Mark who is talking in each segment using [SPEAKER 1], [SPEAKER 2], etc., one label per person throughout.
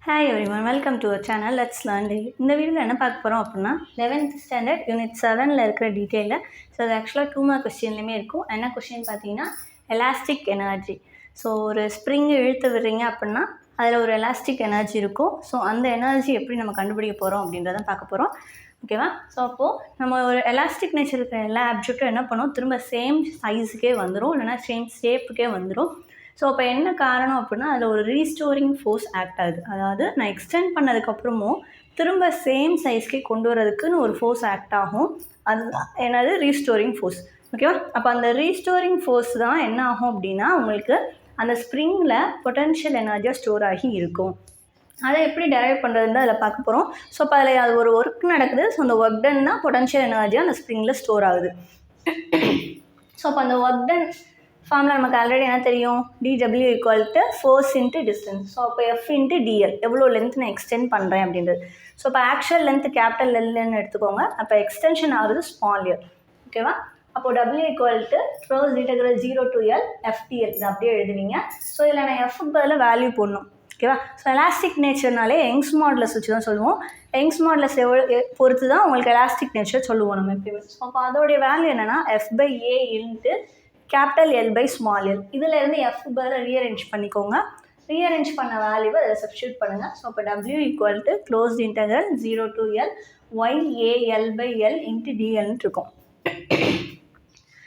[SPEAKER 1] Hi everyone, welcome to our channel. Let's learn daily. இந்த வீடியோவில் என்ன பார்க்க போகிறோம் அப்படின்னா 11th standard Unit-7ல் இருக்கிற டீட்டெயிலில். ஸோ அது ஆக்சுவலாக 2 மார்க் கொஸ்டின்லையுமே இருக்கும். என்ன கொஸ்டின் பார்த்தீங்கன்னா எலாஸ்டிக் எனர்ஜி. ஸோ ஒரு ஸ்ப்ரிங் இழுத்து விடுறீங்க அப்படின்னா அதில் ஒரு எலாஸ்டிக் எனர்ஜி இருக்கும். ஸோ அந்த எனர்ஜி எப்படி நம்ம கண்டுபிடிக்க போகிறோம் அப்படின்றத பார்க்க போகிறோம். ஓகேவா? ஸோ அப்போது நம்ம ஒரு எலாஸ்டிக் நேச்சர் இருக்கிற எல்லா ஆப்ஜெக்ட்டும் என்ன பண்ணும், திரும்ப சேம் சைஸுக்கே வந்துடும், இல்லைனா சேம் ஷேப்புக்கே வந்துடும். ஸோ அப்போ என்ன காரணம் அப்படின்னா அதில் ஒரு ரீஸ்டோரிங் ஃபோர்ஸ் ஆக்ட் ஆகுது. அதாவது நான் எக்ஸ்டெண்ட் பண்ணதுக்கப்புறமும் திரும்ப சேம் சைஸ்க்கே கொண்டு வரதுக்குன்னு ஒரு ஃபோர்ஸ் ஆக்ட் ஆகும். அதுதான் என்னது ரீஸ்டோரிங் ஃபோர்ஸ். ஓகேவா? அப்போ அந்த ரீஸ்டோரிங் ஃபோர்ஸ் தான் என்ன ஆகும் அப்படின்னா உங்களுக்கு அந்த ஸ்ப்ரிங்கில் பொட்டென்ஷியல் எனர்ஜியாக ஸ்டோர் ஆகி இருக்கும். அதை எப்படி டெரைவ் பண்ணுறதுன்னு அதில் பார்க்க போகிறோம். ஸோ அப்போ அதில் அது ஒரு ஒர்க் நடக்குது. ஸோ அந்த ஒர்க் டன் தான் பொட்டென்ஷியல் எனர்ஜியாக அந்த ஸ்ப்ரிங்கில் ஸ்டோர் ஆகுது. ஸோ அப்போ அந்த ஒர்க் டன் ஃபார்மில் நமக்கு ஆல்ரெடி என்ன தெரியும், dW = force into distance. So அப்போ F இன்ட்டு DL எவ்வளோ லென்த் நான் எக்ஸ்டெண்ட் பண்ணுறேன் அப்படின்றது. ஸோ இப்போ ஆக்சுவல் லென்த் கேபிட்டல் Lன்னு எடுத்துக்கோங்க. அப்போ எக்ஸ்டென்ஷன் ஆகுது ஸ்மால் எல். ஓகேவா? அப்போது W = close integral 0 to L FTL இது அப்படியே எழுதுவீங்க. ஸோ இதில் நான் எஃப்க்கு பதில் வேல்யூ போடணும். ஓகேவா? ஸோ எலாஸ்டிக் நேச்சர்னாலே யங்ஸ் மாடுலஸ் வச்சு தான் சொல்லுவோம். யங்ஸ் மாடுலஸ் பொறுத்து தான் உங்களுக்கு எலாஸ்டிக் நேச்சர் சொல்லுவோம் நம்ம எப்பயுமே. ஸோ அப்போ அதோடைய வேல்யூ என்னென்னா F/A இன்ட்டு கேபிட்டல் L/ஸ்மால் எல். இதில் இருந்து எஃப் பதில் ரீஅரேஞ்ச் பண்ணிக்கோங்க. ரீஅரேஞ்ச் பண்ண வேல்யூவை அதில் சப்ஸ்டியூட் பண்ணுங்கள். ஸோ அப்போ W = close integral 0 to L YAL/L into DLன்னு இருக்கும்.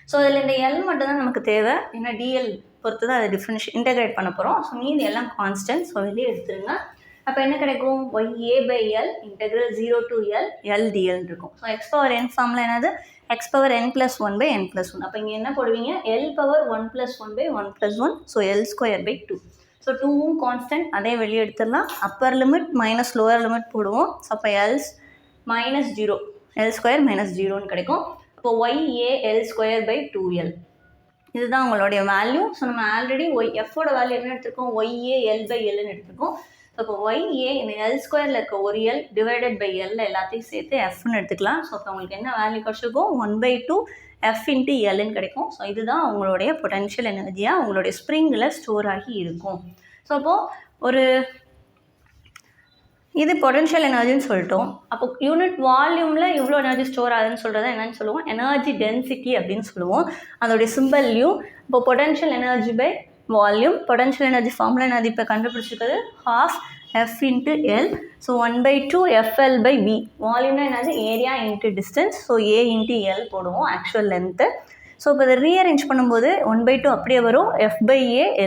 [SPEAKER 1] ஸோ இதில் இந்த L மட்டும் தான் நமக்கு தேவை. ஏன்னா DL பொறுத்து தான் அதை இன்டெகிரேட் பண்ண போகிறோம். ஸோ மீதி எல்லாம் கான்ஸ்டன்ட். ஸோ வெளியே எடுத்துருங்க. அப்போ என்ன கிடைக்கும், YA/L integral 0 to L LDL இருக்கும். ஸோ x⁴n ஃபார்மில் என்னது x⁴n+1/n+1. அப்போ இங்கே என்ன போடுவீங்க, L⁴1+1/1+1. So L²/2. So 2வும் constant, அதே வெளியே எடுத்துடலாம். Upper limit minus lower limit போடுவோம். ஸோ அப்போ L-0 L² - 0ன்னு கிடைக்கும். இப்போ YAL²/2L இதுதான் உங்களுடைய வேல்யூ. ஸோ நம்ம ஆல்ரெடி எஃபோட வேல்யூ என்ன எடுத்துருக்கோம், YAL/Lன்னு எடுத்துருக்கோம். ஸோ இப்போ YA இந்த L² இருக்க ஒரு L டிவைடட் பை L எல்லாத்தையும் சேர்த்து Fன்னு எடுத்துக்கலாம். ஸோ அப்போ உங்களுக்கு என்ன வேல்யூ கிடச்சிருக்கும், 1/2 F இன்ட்டு Lன்னு கிடைக்கும். ஸோ இதுதான் உங்களுடைய பொட்டென்ஷியல் எனர்ஜியாக உங்களுடைய ஸ்ப்ரிங்கில் ஸ்டோர் ஆகி இருக்கும். ஸோ அப்போது ஒரு இது பொட்டென்ஷியல் எனர்ஜின்னு சொல்லிட்டோம். அப்போ யூனிட் வால்யூமில் இவ்வளோ எனர்ஜி ஸ்டோர் ஆகுதுன்னு சொல்கிறத என்னென்னு சொல்லுவோம், எனர்ஜி டென்சிட்டி அப்படின்னு சொல்லுவோம். அதோடைய சிம்பிள்லையும் இப்போ potential energy by volume, potential energy formula என்னது இப்போ கண்டுபிடிச்சிருக்கிறது, ½ F into L. So 1/2 FL/V. வால்யூம்னா என்னது, area into distance. So A into L போடுவோம் ஆக்சுவல் லென்த்து. ஸோ இப்போ இதை ரீஅரேஞ்ச் பண்ணும்போது 1/2 அப்படியே வரும், F/A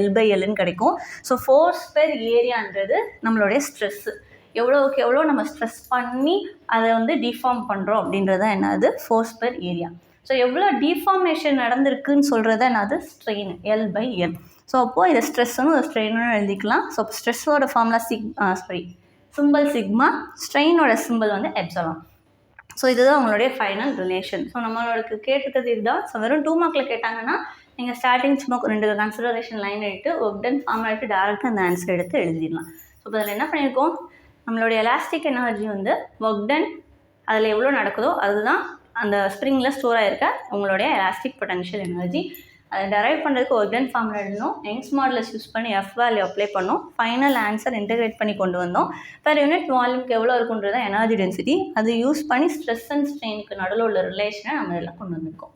[SPEAKER 1] L/Lன்னு கிடைக்கும். ஸோ ஃபோர்ஸ் பெர் ஏரியான்றது நம்மளுடைய ஸ்ட்ரெஸ்ஸு. எவ்வளோக்கு எவ்வளோ நம்ம ஸ்ட்ரெஸ் பண்ணி அதை டிஃபார்ம் பண்ணுறோம் அப்படின்றத என்னது, ஃபோர்ஸ் பெர் ஏரியா. ஸோ எவ்வளோ டிஃபார்மேஷன் நடந்திருக்குன்னு சொல்கிறத என்னது, ஸ்ட்ரெயின் L/L. ஸோ அப்போது இதை ஸ்ட்ரெஸ்ஸுன்னு ஒரு ஸ்ட்ரெயின்னு எழுதிக்கலாம். ஸோ ஸ்ட்ரெஸ்ஸோட ஃபார்முலா சிம்பிள் சிக்மா, ஸ்ட்ரெயினோட சிம்பிள் எப்சிலான். ஸோ இதுதான் உங்களுடைய ஃபைனல் ரிலேஷன். ஸோ நம்மளுக்கு கேட்டிருக்கிறது இதுதான். ஸோ வெறும் 2 மார்க்கில் கேட்டாங்கன்னா நீங்கள் ஸ்டார்டிங் சும்மா 2 கன்சிடரேஷன் லைன் எடுத்து ஒர்க் டன் ஃபார்முலா எடுத்து டேரெக்டாக அந்த ஆன்சர் எடுத்து எழுதிடலாம். ஸோ இப்போ அதில் என்ன பண்ணியிருக்கோம், நம்மளுடைய எலாஸ்டிக் எனர்ஜி ஒர்க் டன் அதில் எவ்வளோ நடக்குதோ அதுதான் அந்த ஸ்ப்ரிங்கில் ஸ்டோர் ஆகிருக்க உங்களுடைய எலாஸ்டிக் பொட்டென்ஷியல் எனர்ஜி. அதை டெரைவ் பண்ணுறதுக்கு ஒர்க் டன் ஃபார்முலா எழுதணும். யங்ஸ் மாடுலஸ் யூஸ் பண்ணி F வேல்யூ அப்ளை பண்ணோம். ஃபைனல் ஆன்சர் இன்டெகிரேட் பண்ணி கொண்டு வந்தோம். பெர் யூனிட் வால்யூம்க்கு எவ்வளோ இருக்குன்றத எனர்ஜி டென்சிட்டி, அது யூஸ் பண்ணி ஸ்ட்ரெஸ் அண்ட் ஸ்ட்ரெயினுக்கு நடுவில் உள்ள ரிலேஷனை நம்ம இதெல்லாம் கொண்டு வந்திருக்கோம்.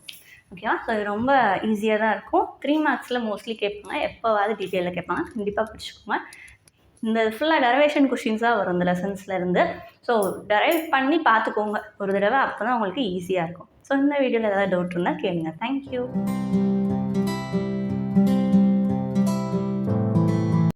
[SPEAKER 1] ஓகேவா? ஸோ இது ரொம்ப ஈஸியாக தான் இருக்கும். 3 மார்க்ஸில் மோஸ்ட்லி கேட்பாங்க, எப்போவாது டீட்டெயிலில் கேட்பாங்க. கண்டிப்பாக படிச்சுக்கோங்க. இந்த ஃபுல்லாக டெரைவேஷன் கொஷின்ஸாக வரும் இந்த லெசன்ஸ்லேருந்து. ஸோ டெரைவ் பண்ணி பார்த்துக்கோங்க ஒரு தடவை, அப்போ தான் உங்களுக்கு ஈஸியாக இருக்கும். ஸோ இந்த வீடியோவில் ஏதாவது டவுட் இருந்தால் கேளுங்க. தேங்க்யூ.